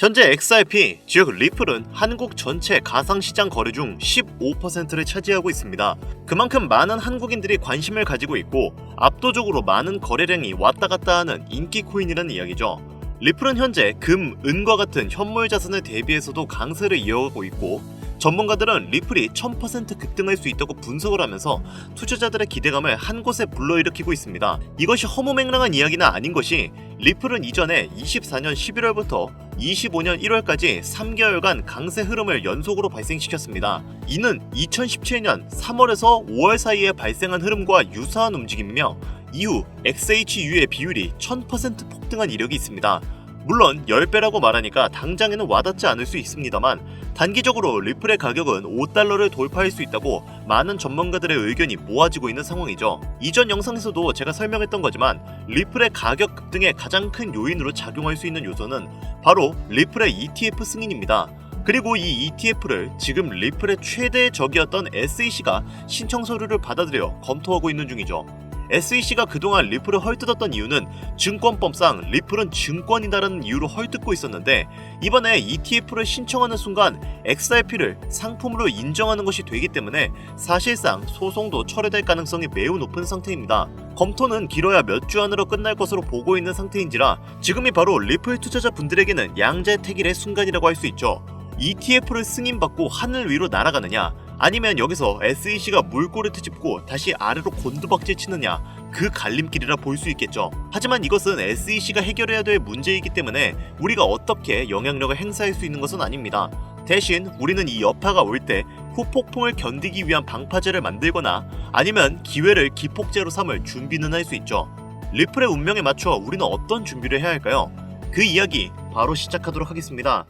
현재 XRP, 즉 리플은 한국 전체 가상시장 거래 중 15%를 차지하고 있습니다. 그만큼 많은 한국인들이 관심을 가지고 있고 압도적으로 많은 거래량이 왔다 갔다 하는 인기 코인이라는 이야기죠. 리플은 현재 금, 은과 같은 현물 자산에 대비해서도 강세를 이어가고 있고 전문가들은 리플이 1000% 급등할 수 있다고 분석을 하면서 투자자들의 기대감을 한 곳에 불러일으키고 있습니다. 이것이 허무맹랑한 이야기는 아닌 것이 리플은 이전에 24년 11월부터 25년 1월까지 3개월간 강세 흐름을 연속으로 발생시켰습니다. 이는 2017년 3월에서 5월 사이에 발생한 흐름과 유사한 움직임이며 이후 XHU의 비율이 1000% 폭등한 이력이 있습니다. 물론 10배라고 말하니까 당장에는 와닿지 않을 수 있습니다만 단기적으로 리플의 가격은 5달러를 돌파할 수 있다고 많은 전문가들의 의견이 모아지고 있는 상황이죠. 이전 영상에서도 제가 설명했던 거지만 리플의 가격 급등의 가장 큰 요인으로 작용할 수 있는 요소는 바로 리플의 ETF 승인입니다. 그리고 이 ETF를 지금 리플의 최대 적이었던 SEC가 신청 서류를 받아들여 검토하고 있는 중이죠. SEC가 그동안 리플을 헐뜯었던 이유는 증권법상 리플은 증권이다라는 이유로 헐뜯고 있었는데 이번에 ETF를 신청하는 순간 XRP를 상품으로 인정하는 것이 되기 때문에 사실상 소송도 철회될 가능성이 매우 높은 상태입니다. 검토는 길어야 몇 주 안으로 끝날 것으로 보고 있는 상태인지라 지금이 바로 리플 투자자분들에게는 양자택일의 순간이라고 할 수 있죠. ETF를 승인받고 하늘 위로 날아가느냐 아니면 여기서 SEC가 물꼬를 트집고 다시 아래로 곤두박질 치느냐 그 갈림길이라 볼 수 있겠죠. 하지만 이것은 SEC가 해결해야 될 문제이기 때문에 우리가 어떻게 영향력을 행사할 수 있는 것은 아닙니다. 대신 우리는 이 여파가 올 때 후폭풍을 견디기 위한 방파제를 만들거나 아니면 기회를 기폭제로 삼을 준비는 할 수 있죠. 리플의 운명에 맞춰 우리는 어떤 준비를 해야 할까요? 그 이야기 바로 시작하도록 하겠습니다.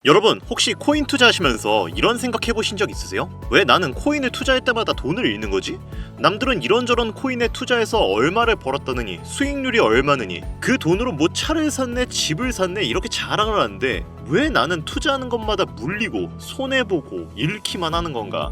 여러분 혹시 코인 투자하시면서 이런 생각 해보신 적 있으세요? 왜 나는 코인을 투자할 때마다 돈을 잃는 거지? 남들은 이런저런 코인에 투자해서 얼마를 벌었다느니 수익률이 얼마느니 그 돈으로 뭐 차를 샀네 집을 샀네 이렇게 자랑을 하는데 왜 나는 투자하는 것마다 물리고 손해보고 잃기만 하는 건가?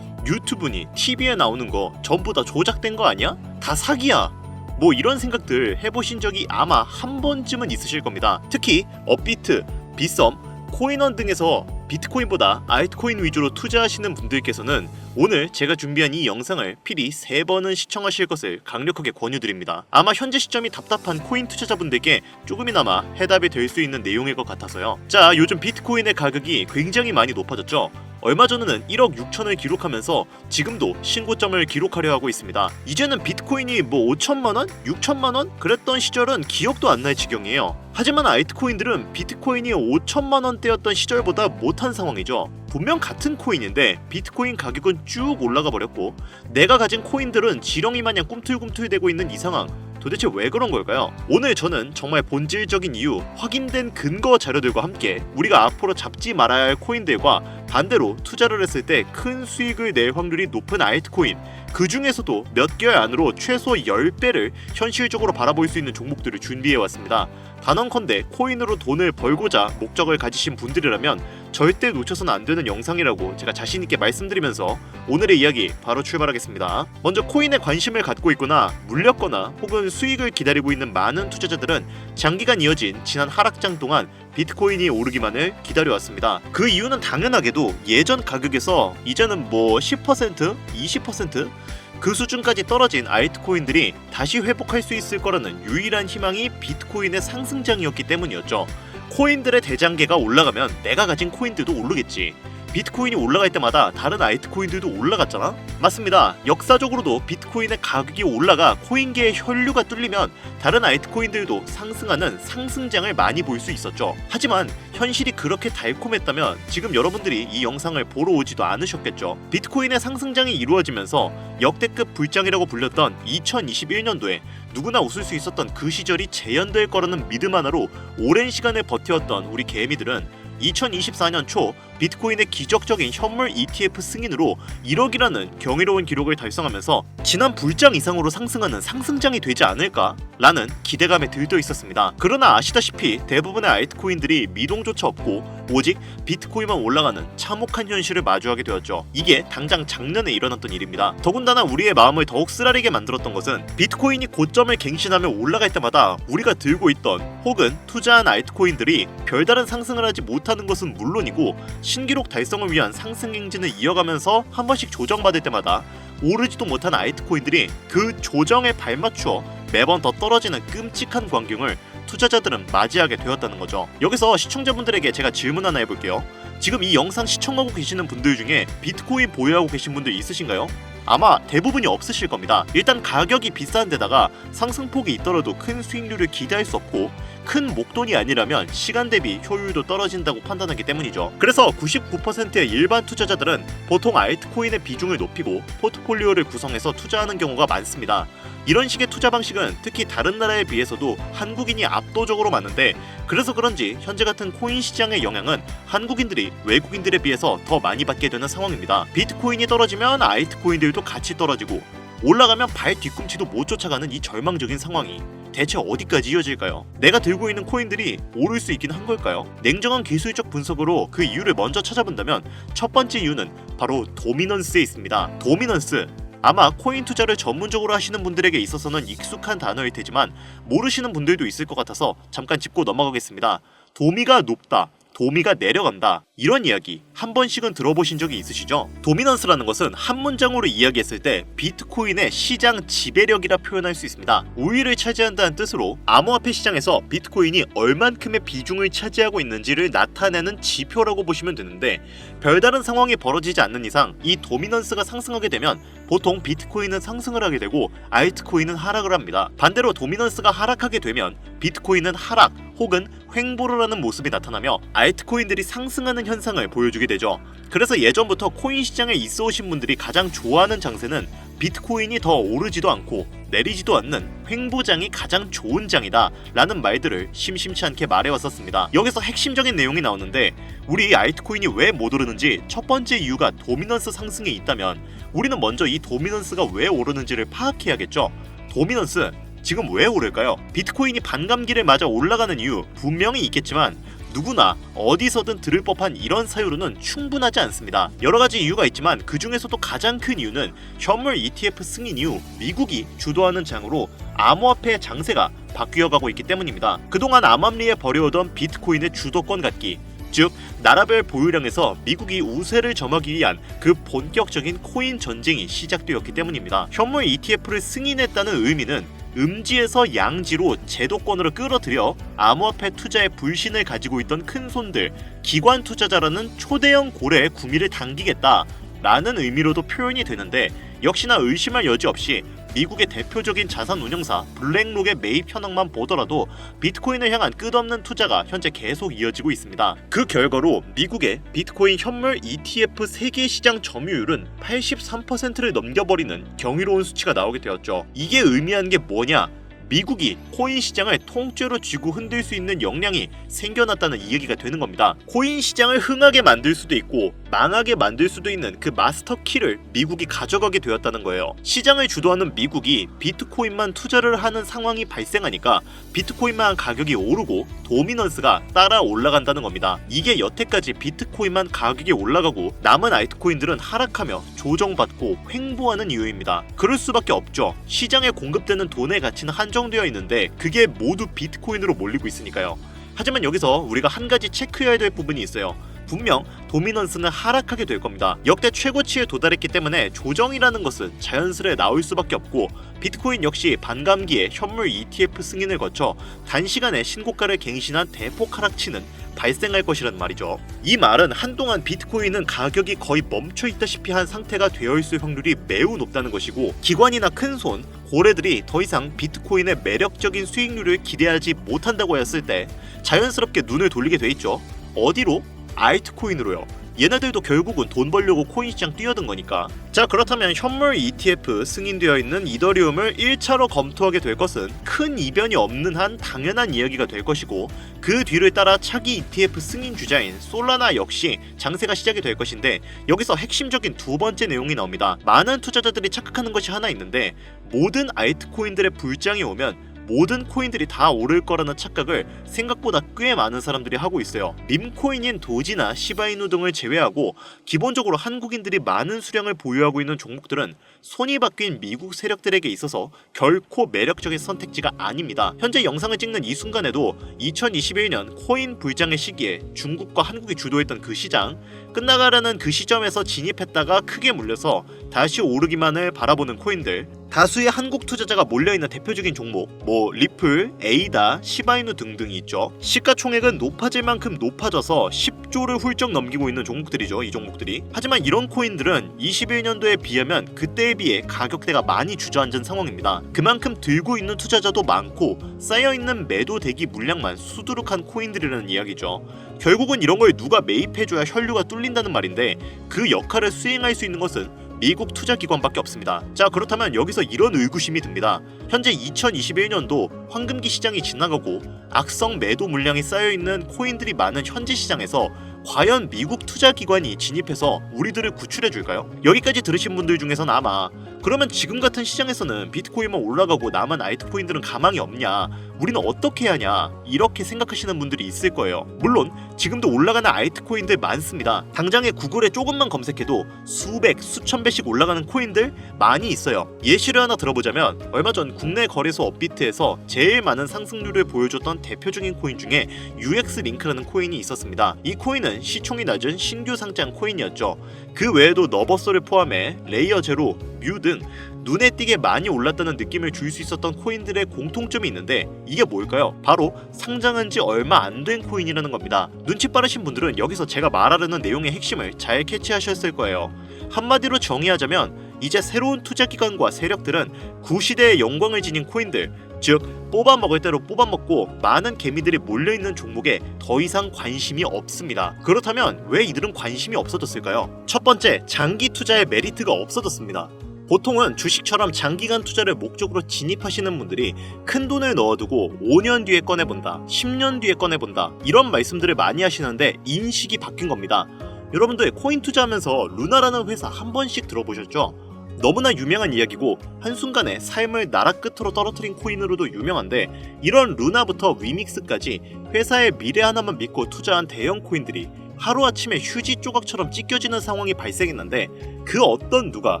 유튜브니 TV에 나오는 거 전부 다 조작된 거 아니야? 다 사기야. 뭐 이런 생각들 해보신 적이 아마 한 번쯤은 있으실 겁니다. 특히 업비트, 빗썸, 코인원 등에서 비트코인보다 알트코인 위주로 투자하시는 분들께서는 오늘 제가 준비한 이 영상을 필히 3번은 시청하실 것을 강력하게 권유드립니다. 아마 현재 시점이 답답한 코인 투자자분들께 조금이나마 해답이 될 수 있는 내용일 것 같아서요. 자, 요즘 비트코인의 가격이 굉장히 많이 높아졌죠. 얼마 전에는 1억 6천을 기록하면서 지금도 신고점을 기록하려 하고 있습니다. 이제는 비트코인이 뭐 5천만원? 6천만원? 그랬던 시절은 기억도 안 날 지경이에요. 하지만 알트코인들은 비트코인이 5천만원대였던 시절보다 못한 상황이죠. 분명 같은 코인인데 비트코인 가격은 쭉 올라가 버렸고 내가 가진 코인들은 지렁이 마냥 꿈틀꿈틀대고 있는 이 상황, 도대체 왜 그런 걸까요? 오늘 저는 정말 본질적인 이유, 확인된 근거 자료들과 함께 우리가 앞으로 잡지 말아야 할 코인들과 반대로 투자를 했을 때 큰 수익을 낼 확률이 높은 알트코인, 그 중에서도 몇 개월 안으로 최소 10배를 현실적으로 바라볼 수 있는 종목들을 준비해왔습니다. 단언컨대 코인으로 돈을 벌고자 목적을 가지신 분들이라면 절대 놓쳐서는 안 되는 영상이라고 제가 자신있게 말씀드리면서 오늘의 이야기 바로 출발하겠습니다. 먼저 코인에 관심을 갖고 있거나 물렸거나 혹은 수익을 기다리고 있는 많은 투자자들은 장기간 이어진 지난 하락장 동안 비트코인이 오르기만을 기다려왔습니다. 그 이유는 당연하게도 예전 가격에서 이제는 뭐 10%, 20%? 그 수준까지 떨어진 알트코인들이 다시 회복할 수 있을 거라는 유일한 희망이 비트코인의 상승장이었기 때문이었죠. 코인들의 대장계가 올라가면 내가 가진 코인들도 오르겠지. 비트코인이 올라갈 때마다 다른 알트코인들도 올라갔잖아? 맞습니다. 역사적으로도 비트코인의 가격이 올라가 코인계의 혈류가 뚫리면 다른 알트코인들도 상승하는 상승장을 많이 볼 수 있었죠. 하지만 현실이 그렇게 달콤했다면 지금 여러분들이 이 영상을 보러 오지도 않으셨겠죠. 비트코인의 상승장이 이루어지면서 역대급 불장이라고 불렸던 2021년도에 누구나 웃을 수 있었던 그 시절이 재현될 거라는 믿음 하나로 오랜 시간을 버텨왔던 우리 개미들은 2024년 초 비트코인의 기적적인 현물 ETF 승인으로 1억이라는 경이로운 기록을 달성하면서 지난 불장 이상으로 상승하는 상승장이 되지 않을까라는 기대감에 들떠 있었습니다. 그러나 아시다시피 대부분의 알트코인들이 미동조차 없고 오직 비트코인만 올라가는 참혹한 현실을 마주하게 되었죠. 이게 당장 작년에 일어났던 일입니다. 더군다나 우리의 마음을 더욱 쓰라리게 만들었던 것은 비트코인이 고점을 갱신하며 올라갈 때마다 우리가 들고 있던 혹은 투자한 알트코인들이 별다른 상승을 하지 못하는 것은 물론이고 신기록 달성을 위한 상승 행진을 이어가면서 한 번씩 조정받을 때마다 오르지도 못한 알트코인들이 그 조정에 발맞추어 매번 더 떨어지는 끔찍한 광경을 투자자들은 맞이하게 되었다는 거죠. 여기서 시청자분들에게 제가 질문 하나 해볼게요. 지금 이 영상 시청하고 계시는 분들 중에 비트코인 보유하고 계신 분들 있으신가요? 아마 대부분이 없으실 겁니다. 일단 가격이 비싼 데다가 상승폭이 있더라도 큰 수익률을 기대할 수 없고 큰 목돈이 아니라면 시간 대비 효율도 떨어진다고 판단하기 때문이죠. 그래서 99%의 일반 투자자들은 보통 알트코인의 비중을 높이고 포트폴리오를 구성해서 투자하는 경우가 많습니다. 이런 식의 투자 방식은 특히 다른 나라에 비해서도 한국인이 압도적으로 많은데 그래서 그런지 현재 같은 코인 시장의 영향은 한국인들이 외국인들에 비해서 더 많이 받게 되는 상황입니다. 비트코인이 떨어지면 알트코인들도 같이 떨어지고 올라가면 발 뒤꿈치도 못 쫓아가는 이 절망적인 상황이 대체 어디까지 이어질까요? 내가 들고 있는 코인들이 오를 수 있긴 한 걸까요? 냉정한 기술적 분석으로 그 이유를 먼저 찾아본다면 첫 번째 이유는 바로 도미넌스에 있습니다. 도미넌스, 아마 코인 투자를 전문적으로 하시는 분들에게 있어서는 익숙한 단어일 테지만 모르시는 분들도 있을 것 같아서 잠깐 짚고 넘어가겠습니다. 도미가 높다, 도미가 내려간다, 이런 이야기 한 번씩은 들어보신 적이 있으시죠? 도미넌스라는 것은 한 문장으로 이야기했을 때 비트코인의 시장 지배력이라 표현할 수 있습니다. 우위를 차지한다는 뜻으로 암호화폐 시장에서 비트코인이 얼만큼의 비중을 차지하고 있는지를 나타내는 지표라고 보시면 되는데 별다른 상황이 벌어지지 않는 이상 이 도미넌스가 상승하게 되면 보통 비트코인은 상승을 하게 되고 알트코인은 하락을 합니다. 반대로 도미넌스가 하락하게 되면 비트코인은 하락 혹은 횡보를 하는 모습이 나타나며 알트코인들이 상승하는 현상을 보여주게 되죠. 그래서 예전부터 코인 시장에 있어 오신 분들이 가장 좋아하는 장세는 비트코인이 더 오르지도 않고 내리지도 않는 횡보장이 가장 좋은 장이다 라는 말들을 심심치 않게 말해왔었습니다. 여기서 핵심적인 내용이 나오는데 우리 알트코인이 왜 못 오르는지 첫 번째 이유가 도미넌스 상승에 있다면 우리는 먼저 이 도미넌스가 왜 오르는지를 파악해야겠죠. 도미넌스, 지금 왜 오를까요? 비트코인이 반감기를 맞아 올라가는 이유 분명히 있겠지만 누구나 어디서든 들을 법한 이런 사유로는 충분하지 않습니다. 여러가지 이유가 있지만 그 중에서도 가장 큰 이유는 현물 ETF 승인 이후 미국이 주도하는 장으로 암호화폐의 장세가 바뀌어가고 있기 때문입니다. 그동안 암암리에 벌여오던 비트코인의 주도권 갖기, 즉 나라별 보유량에서 미국이 우세를 점하기 위한 그 본격적인 코인 전쟁이 시작되었기 때문입니다. 현물 ETF를 승인했다는 의미는 음지에서 양지로 제도권으로 끌어들여 암호화폐 투자에 불신을 가지고 있던 큰손들, 기관 투자자라는 초대형 고래의 구미를 당기겠다라는 의미로도 표현이 되는데 역시나 의심할 여지 없이 미국의 대표적인 자산 운용사 블랙록의 매입 현황만 보더라도 비트코인을 향한 끝없는 투자가 현재 계속 이어지고 있습니다. 그 결과로 미국의 비트코인 현물 ETF 세계 시장 점유율은 83%를 넘겨버리는 경이로운 수치가 나오게 되었죠. 이게 의미하는 게 뭐냐? 미국이 코인 시장을 통째로 쥐고 흔들 수 있는 역량이 생겨났다는 이야기가 되는 겁니다. 코인 시장을 흥하게 만들 수도 있고 망하게 만들 수도 있는 그 마스터 키를 미국이 가져가게 되었다는 거예요. 시장을 주도하는 미국이 비트코인만 투자를 하는 상황이 발생하니까 비트코인만 가격이 오르고 도미넌스가 따라 올라간다는 겁니다. 이게 여태까지 비트코인만 가격이 올라가고 남은 알트코인들은 하락하며 조정받고 횡보하는 이유입니다. 그럴 수밖에 없죠. 시장에 공급되는 돈의 가치는 한정되어 있는데 그게 모두 비트코인으로 몰리고 있으니까요. 하지만 여기서 우리가 한 가지 체크해야 될 부분이 있어요. 분명 도미넌스는 하락하게 될 겁니다. 역대 최고치에 도달했기 때문에 조정이라는 것은 자연스레 나올 수밖에 없고 비트코인 역시 반감기에 현물 ETF 승인을 거쳐 단시간에 신고가를 갱신한 대폭 하락치는 발생할 것이란 말이죠. 이 말은 한동안 비트코인은 가격이 거의 멈춰 있다시피 한 상태가 되어 있을 확률이 매우 높다는 것이고 기관이나 큰손, 고래들이 더 이상 비트코인의 매력적인 수익률을 기대하지 못한다고 했을 때 자연스럽게 눈을 돌리게 돼 있죠. 어디로? 알트코인으로요. 얘네들도 결국은 돈 벌려고 코인 시장 뛰어든 거니까. 자, 그렇다면 현물 ETF 승인되어 있는 이더리움을 1차로 검토하게 될 것은 큰 이변이 없는 한 당연한 이야기가 될 것이고, 그 뒤를 따라 차기 ETF 승인 주자인 솔라나 역시 장세가 시작이 될 것인데, 여기서 핵심적인 두 번째 내용이 나옵니다. 많은 투자자들이 착각하는 것이 하나 있는데, 모든 알트코인들의 불장이 오면 모든 코인들이 다 오를 거라는 착각을 생각보다 꽤 많은 사람들이 하고 있어요. 밈코인인 도지나 시바이누 등을 제외하고 기본적으로 한국인들이 많은 수량을 보유하고 있는 종목들은 손이 바뀐 미국 세력들에게 있어서 결코 매력적인 선택지가 아닙니다. 현재 영상을 찍는 이 순간에도 2021년 코인 불장의 시기에 중국과 한국이 주도했던 그 시장, 끝나가라는 그 시점에서 진입했다가 크게 물려서 다시 오르기만을 바라보는 코인들, 다수의 한국 투자자가 몰려있는 대표적인 종목, 리플, 에이다, 시바이누 등등이 있죠. 시가총액은 높아질 만큼 높아져서 10조를 훌쩍 넘기고 있는 종목들이죠, 이 종목들이. 하지만 이런 코인들은 21년도에 비하면 그때에 비해 가격대가 많이 주저앉은 상황입니다. 그만큼 들고 있는 투자자도 많고 쌓여있는 매도 대기 물량만 수두룩한 코인들이라는 이야기죠. 결국은 이런 걸 누가 매입해줘야 혈류가 뚫린다는 말인데, 그 역할을 수행할 수 있는 것은 미국 투자기관밖에 없습니다. 자, 그렇다면 여기서 이런 의구심이 듭니다. 현재 2021년도 황금기 시장이 지나가고 악성 매도 물량이 쌓여있는 코인들이 많은 현재 시장에서 과연 미국 투자기관이 진입해서 우리들을 구출해줄까요? 여기까지 들으신 분들 중에서는 아마 그러면 지금 같은 시장에서는 비트코인만 올라가고 남은 알트코인들은 가망이 없냐, 우리는 어떻게 해야 하냐, 이렇게 생각하시는 분들이 있을 거예요. 물론 지금도 올라가는 알트코인들 많습니다. 당장에 구글에 조금만 검색해도 수백, 수천 배씩 올라가는 코인들 많이 있어요. 예시를 하나 들어보자면 얼마 전 국내 거래소 업비트에서 제일 많은 상승률을 보여줬던 대표적인 코인 중에 UX링크라는 코인이 있었습니다. 이 코인은 시총이 낮은 신규 상장 코인이었죠. 그 외에도 너버소를 포함해 레이어 제로, 뮤 등 눈에 띄게 많이 올랐다는 느낌을 줄 수 있었던 코인들의 공통점이 있는데, 이게 뭘까요? 바로 상장한 지 얼마 안 된 코인이라는 겁니다. 눈치 빠르신 분들은 여기서 제가 말하려는 내용의 핵심을 잘 캐치하셨을 거예요. 한마디로 정의하자면 이제 새로운 투자기관과 세력들은 구시대의 영광을 지닌 코인들, 즉 뽑아먹을 대로 뽑아먹고 많은 개미들이 몰려있는 종목에 더 이상 관심이 없습니다. 그렇다면 왜 이들은 관심이 없어졌을까요? 첫 번째, 장기 투자의 메리트가 없어졌습니다. 보통은 주식처럼 장기간 투자를 목적으로 진입하시는 분들이 큰 돈을 넣어두고 5년 뒤에 꺼내본다, 10년 뒤에 꺼내본다, 이런 말씀들을 많이 하시는데 인식이 바뀐 겁니다. 여러분들 코인 투자하면서 루나라는 회사 한 번씩 들어보셨죠? 너무나 유명한 이야기고 한순간에 삶을 나라 끝으로 떨어뜨린 코인으로도 유명한데, 이런 루나부터 위믹스까지 회사의 미래 하나만 믿고 투자한 대형 코인들이 하루아침에 휴지 조각처럼 찢겨지는 상황이 발생했는데, 그 어떤 누가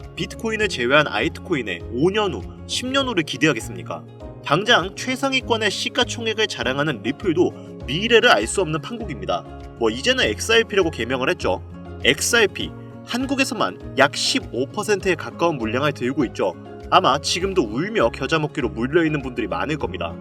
비트코인을 제외한 알트코인에 5년 후, 10년 후를 기대하겠습니까? 당장 최상위권의 시가총액을 자랑하는 리플도 미래를 알 수 없는 판국입니다. 이제는 XRP라고 개명을 했죠. XRP, 한국에서만 약 15%에 가까운 물량을 들고 있죠. 아마 지금도 울며 겨자 먹기로 물려있는 분들이 많을 겁니다.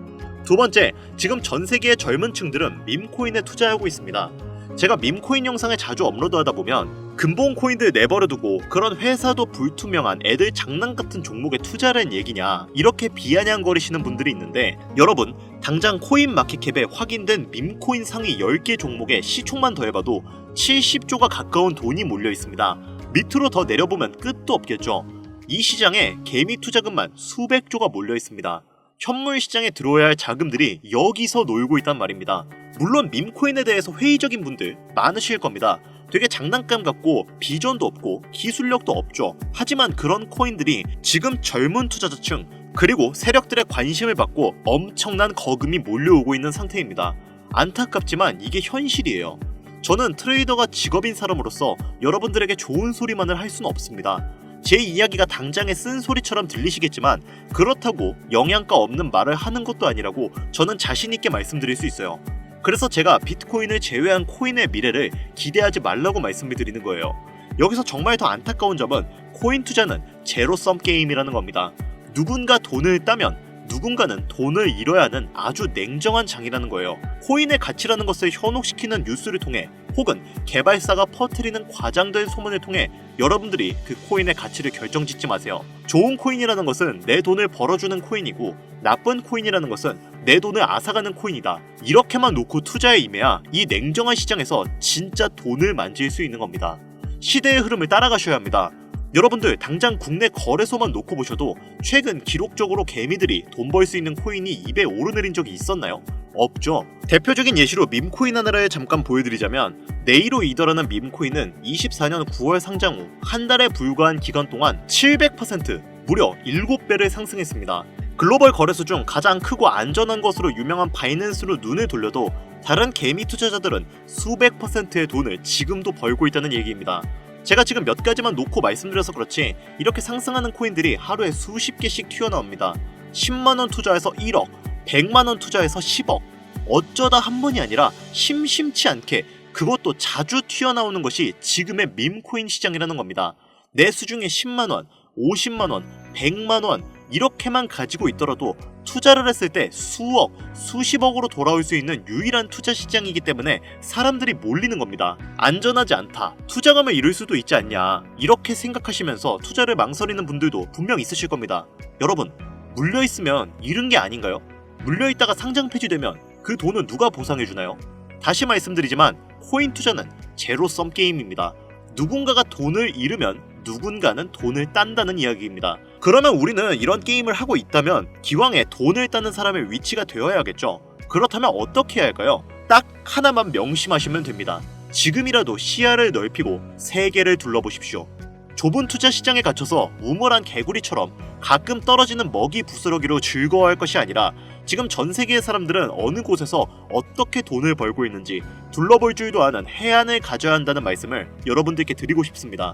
두 번째, 지금 전 세계의 젊은 층들은 밈코인에 투자하고 있습니다. 제가 밈코인 영상을 자주 업로드하다 보면 근본 코인들 내버려두고 그런 회사도 불투명한 애들 장난 같은 종목에 투자하는 얘기냐, 이렇게 비아냥거리시는 분들이 있는데, 여러분 당장 코인 마켓캡에 확인된 밈코인 상위 10개 종목의 시총만 더해봐도 70조가 가까운 돈이 몰려 있습니다. 밑으로 더 내려보면 끝도 없겠죠. 이 시장에 개미 투자금만 수백조가 몰려 있습니다. 현물 시장에 들어와야 할 자금들이 여기서 놀고 있단 말입니다. 물론 밈코인에 대해서 회의적인 분들 많으실 겁니다. 되게 장난감 같고 비전도 없고 기술력도 없죠. 하지만 그런 코인들이 지금 젊은 투자자층 그리고 세력들의 관심을 받고 엄청난 거금이 몰려오고 있는 상태입니다. 안타깝지만 이게 현실이에요. 저는 트레이더가 직업인 사람으로서 여러분들에게 좋은 소리만을 할 수는 없습니다. 제 이야기가 당장의 쓴소리처럼 들리시겠지만 그렇다고 영양가 없는 말을 하는 것도 아니라고 저는 자신있게 말씀드릴 수 있어요. 그래서 제가 비트코인을 제외한 코인의 미래를 기대하지 말라고 말씀을 드리는 거예요. 여기서 정말 더 안타까운 점은 코인 투자는 제로섬 게임이라는 겁니다. 누군가 돈을 따면 누군가는 돈을 잃어야 하는 아주 냉정한 장이라는 거예요. 코인의 가치라는 것을 현혹시키는 뉴스를 통해 혹은 개발사가 퍼뜨리는 과장된 소문을 통해 여러분들이 그 코인의 가치를 결정짓지 마세요. 좋은 코인이라는 것은 내 돈을 벌어주는 코인이고 나쁜 코인이라는 것은 내 돈을 앗아가는 코인이다. 이렇게만 놓고 투자에 임해야 이 냉정한 시장에서 진짜 돈을 만질 수 있는 겁니다. 시대의 흐름을 따라가셔야 합니다. 여러분들 당장 국내 거래소만 놓고 보셔도 최근 기록적으로 개미들이 돈 벌 수 있는 코인이 2배 오르내린 적이 있었나요? 없죠. 대표적인 예시로 밈코인 하나를 잠깐 보여드리자면 네이로 이더라는 밈코인은 24년 9월 상장 후 한 달에 불과한 기간 동안 700% 무려 7배를 상승했습니다. 글로벌 거래소 중 가장 크고 안전한 것으로 유명한 바이낸스로 눈을 돌려도 다른 개미 투자자들은 수백 %의 돈을 지금도 벌고 있다는 얘기입니다. 제가 지금 몇 가지만 놓고 말씀드려서 그렇지 이렇게 상승하는 코인들이 하루에 수십 개씩 튀어나옵니다. 10만원 투자해서 1억, 100만원 투자해서 10억. 어쩌다 한 번이 아니라 심심치 않게 그것도 자주 튀어나오는 것이 지금의 밈코인 시장이라는 겁니다. 내 수중에 10만원, 50만원, 100만원 이렇게만 가지고 있더라도 투자를 했을 때 수억, 수십억으로 돌아올 수 있는 유일한 투자 시장이기 때문에 사람들이 몰리는 겁니다. 안전하지 않다, 투자감을 잃을 수도 있지 않냐 이렇게 생각하시면서 투자를 망설이는 분들도 분명 있으실 겁니다. 여러분, 물려있으면 잃은 게 아닌가요? 물려있다가 상장 폐지되면 그 돈은 누가 보상해주나요? 다시 말씀드리지만 코인 투자는 제로섬 게임입니다. 누군가가 돈을 잃으면 누군가는 돈을 딴다는 이야기입니다. 그러면 우리는 이런 게임을 하고 있다면 기왕에 돈을 따는 사람의 위치가 되어야겠죠. 그렇다면 어떻게 해야 할까요? 딱 하나만 명심하시면 됩니다. 지금이라도 시야를 넓히고 세계를 둘러보십시오. 좁은 투자 시장에 갇혀서 우물한 개구리처럼 가끔 떨어지는 먹이 부스러기로 즐거워할 것이 아니라 지금 전 세계의 사람들은 어느 곳에서 어떻게 돈을 벌고 있는지 둘러볼 줄도 아는 해안을 가져야 한다는 말씀을 여러분들께 드리고 싶습니다.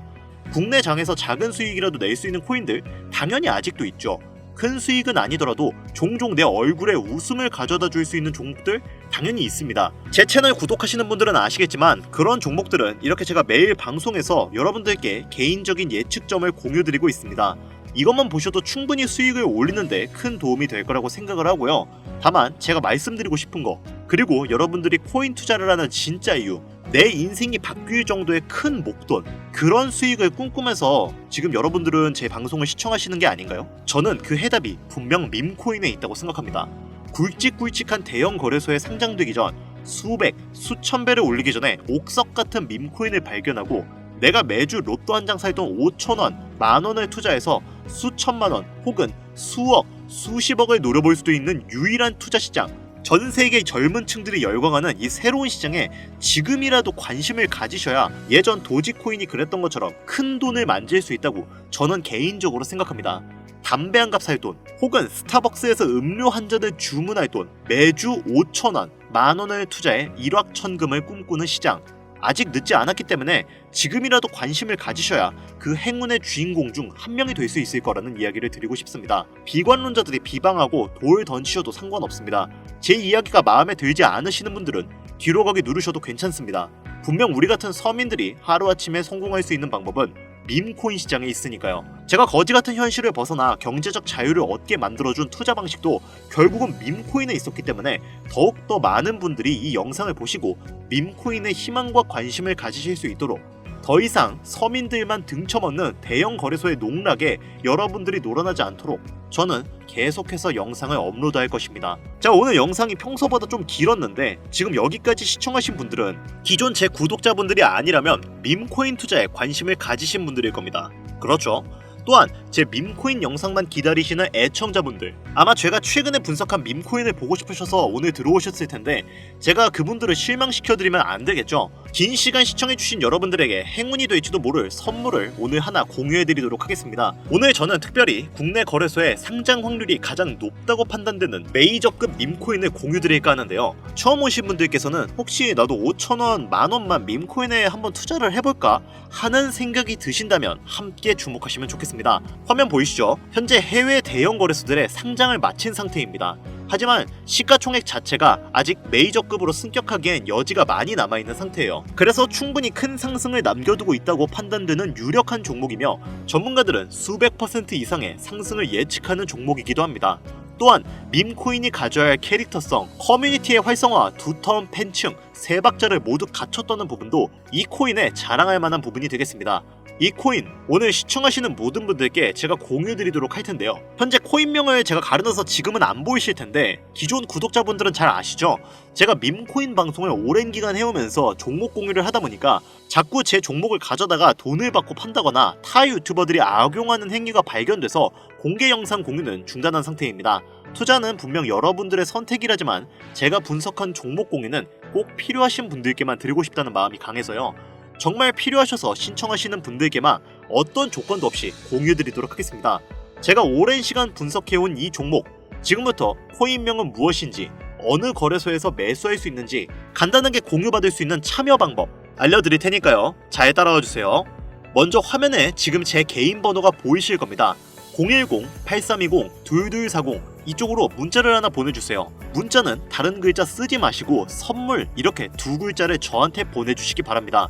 국내 장에서 작은 수익이라도 낼 수 있는 코인들 당연히 아직도 있죠. 큰 수익은 아니더라도 종종 내 얼굴에 웃음을 가져다 줄 수 있는 종목들 당연히 있습니다. 제 채널 구독하시는 분들은 아시겠지만 그런 종목들은 이렇게 제가 매일 방송에서 여러분들께 개인적인 예측점을 공유드리고 있습니다. 이것만 보셔도 충분히 수익을 올리는데 큰 도움이 될 거라고 생각을 하고요. 다만 제가 말씀드리고 싶은 거, 그리고 여러분들이 코인 투자를 하는 진짜 이유, 내 인생이 바뀔 정도의 큰 목돈, 그런 수익을 꿈꾸면서 지금 여러분들은 제 방송을 시청하시는 게 아닌가요? 저는 그 해답이 분명 밈코인에 있다고 생각합니다. 굵직굵직한 대형 거래소에 상장되기 전 수백, 수천 배를 올리기 전에 옥석 같은 밈코인을 발견하고 내가 매주 로또 한 장 살 돈 5천원, 만원을 투자해서 수천만원 혹은 수억, 수십억을 노려볼 수도 있는 유일한 투자 시장, 전 세계 젊은 층들이 열광하는 이 새로운 시장에 지금이라도 관심을 가지셔야 예전 도지코인이 그랬던 것처럼 큰 돈을 만질 수 있다고 저는 개인적으로 생각합니다. 담배 한 갑 살 돈, 혹은 스타벅스에서 음료 한 잔을 주문할 돈, 매주 5천원, 만원을 투자해 일확천금을 꿈꾸는 시장, 아직 늦지 않았기 때문에 지금이라도 관심을 가지셔야 그 행운의 주인공 중 한 명이 될 수 있을 거라는 이야기를 드리고 싶습니다. 비관론자들이 비방하고 돌 던치셔도 상관없습니다. 제 이야기가 마음에 들지 않으시는 분들은 뒤로 가기 누르셔도 괜찮습니다. 분명 우리 같은 서민들이 하루아침에 성공할 수 있는 방법은 밈코인 시장에 있으니까요. 제가 거지 같은 현실을 벗어나 경제적 자유를 얻게 만들어준 투자 방식도 결국은 밈코인에 있었기 때문에 더욱더 많은 분들이 이 영상을 보시고 밈코인에 희망과 관심을 가지실 수 있도록 더 이상 서민들만 등쳐먹는 대형 거래소의 농락에 여러분들이 놀아나지 않도록 저는 계속해서 영상을 업로드할 것입니다. 자, 오늘 영상이 평소보다 좀 길었는데 지금 여기까지 시청하신 분들은 기존 제 구독자분들이 아니라면 밈코인 투자에 관심을 가지신 분들일 겁니다. 그렇죠? 또한 제 밈코인 영상만 기다리시는 애청자분들, 아마 제가 최근에 분석한 밈코인을 보고 싶으셔서 오늘 들어오셨을 텐데 제가 그분들을 실망시켜드리면 안 되겠죠. 긴 시간 시청해주신 여러분들에게 행운이 될지도 모를 선물을 오늘 하나 공유해드리도록 하겠습니다. 오늘 저는 특별히 국내 거래소에 상장 확률이 가장 높다고 판단되는 메이저급 밈코인을 공유드릴까 하는데요. 처음 오신 분들께서는 혹시 나도 5천원, 만원만 밈코인에 한번 투자를 해볼까 하는 생각이 드신다면 함께 주목하시면 좋겠습니다. 화면 보이시죠? 현재 해외 대형 거래소들의 상장을 마친 상태입니다. 하지만 시가총액 자체가 아직 메이저급으로 승격하기엔 여지가 많이 남아있는 상태예요. 그래서 충분히 큰 상승을 남겨두고 있다고 판단되는 유력한 종목이며 전문가들은 수백 % 이상의 상승을 예측하는 종목이기도 합니다. 또한 밈코인이 가져야 할 캐릭터성, 커뮤니티의 활성화, 두터운 팬층, 세 박자를 모두 갖췄다는 부분도 이 코인에 자랑할 만한 부분이 되겠습니다. 이 코인 오늘 시청하시는 모든 분들께 제가 공유드리도록 할 텐데요. 현재 코인명을 제가 가려놔서 지금은 안 보이실 텐데 기존 구독자분들은 잘 아시죠? 제가 밈코인 방송을 오랜 기간 해오면서 종목 공유를 하다 보니까 자꾸 제 종목을 가져다가 돈을 받고 판다거나 타 유튜버들이 악용하는 행위가 발견돼서 공개 영상 공유는 중단한 상태입니다. 투자는 분명 여러분들의 선택이라지만 제가 분석한 종목 공유는 꼭 필요하신 분들께만 드리고 싶다는 마음이 강해서요. 정말 필요하셔서 신청하시는 분들께만 어떤 조건도 없이 공유드리도록 하겠습니다. 제가 오랜 시간 분석해온 이 종목, 지금부터 코인명은 무엇인지, 어느 거래소에서 매수할 수 있는지 간단하게 공유받을 수 있는 참여 방법 알려드릴 테니까요. 잘 따라와 주세요. 먼저 화면에 지금 제 개인 번호가 보이실 겁니다. 010-8320-2240 이쪽으로 문자를 하나 보내주세요. 문자는 다른 글자 쓰지 마시고 선물 이렇게 두 글자를 저한테 보내주시기 바랍니다.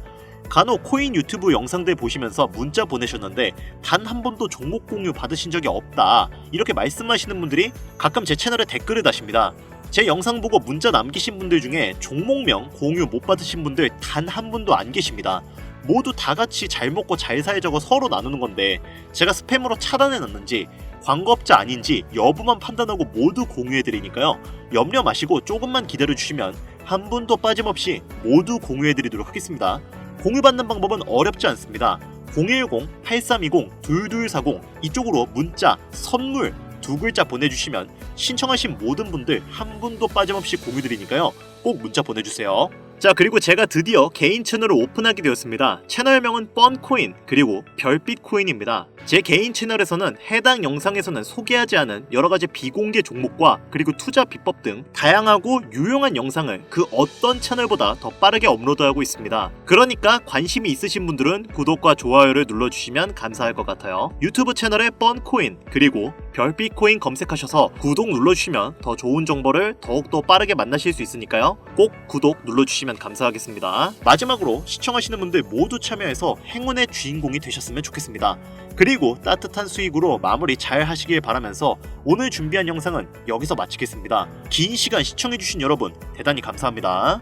간혹 코인 유튜브 영상들 보시면서 문자 보내셨는데 단 한 번도 종목 공유 받으신 적이 없다 이렇게 말씀하시는 분들이 가끔 제 채널에 댓글을 다십니다. 제 영상 보고 문자 남기신 분들 중에 종목명 공유 못 받으신 분들 단 한 분도 안 계십니다. 모두 다 같이 잘 먹고 잘 살자고 서로 나누는 건데 제가 스팸으로 차단해놨는지 광고업자 아닌지 여부만 판단하고 모두 공유해드리니까요. 염려 마시고 조금만 기다려주시면 한 분도 빠짐없이 모두 공유해드리도록 하겠습니다. 공유받는 방법은 어렵지 않습니다. 010-8320-2240 이쪽으로 문자, 선물 두 글자 보내주시면 신청하신 모든 분들 한 분도 빠짐없이 공유드리니까요. 꼭 문자 보내주세요. 자, 그리고 제가 드디어 개인 채널을 오픈하게 되었습니다. 채널명은 뻔코인 그리고 별빛코인입니다. 제 개인 채널에서는 해당 영상에서는 소개하지 않은 여러가지 비공개 종목과 그리고 투자 비법 등 다양하고 유용한 영상을 그 어떤 채널보다 더 빠르게 업로드하고 있습니다. 그러니까 관심이 있으신 분들은 구독과 좋아요를 눌러주시면 감사할 것 같아요. 유튜브 채널에 뻔코인 그리고 별빛코인 검색하셔서 구독 눌러주시면 더 좋은 정보를 더욱더 빠르게 만나실 수 있으니까요. 꼭 구독 눌러주시면 감사하겠습니다. 마지막으로 시청하시는 분들 모두 참여해서 행운의 주인공이 되셨으면 좋겠습니다. 그리고 따뜻한 수익으로 마무리 잘 하시길 바라면서 오늘 준비한 영상은 여기서 마치겠습니다. 긴 시간 시청해주신 여러분 대단히 감사합니다.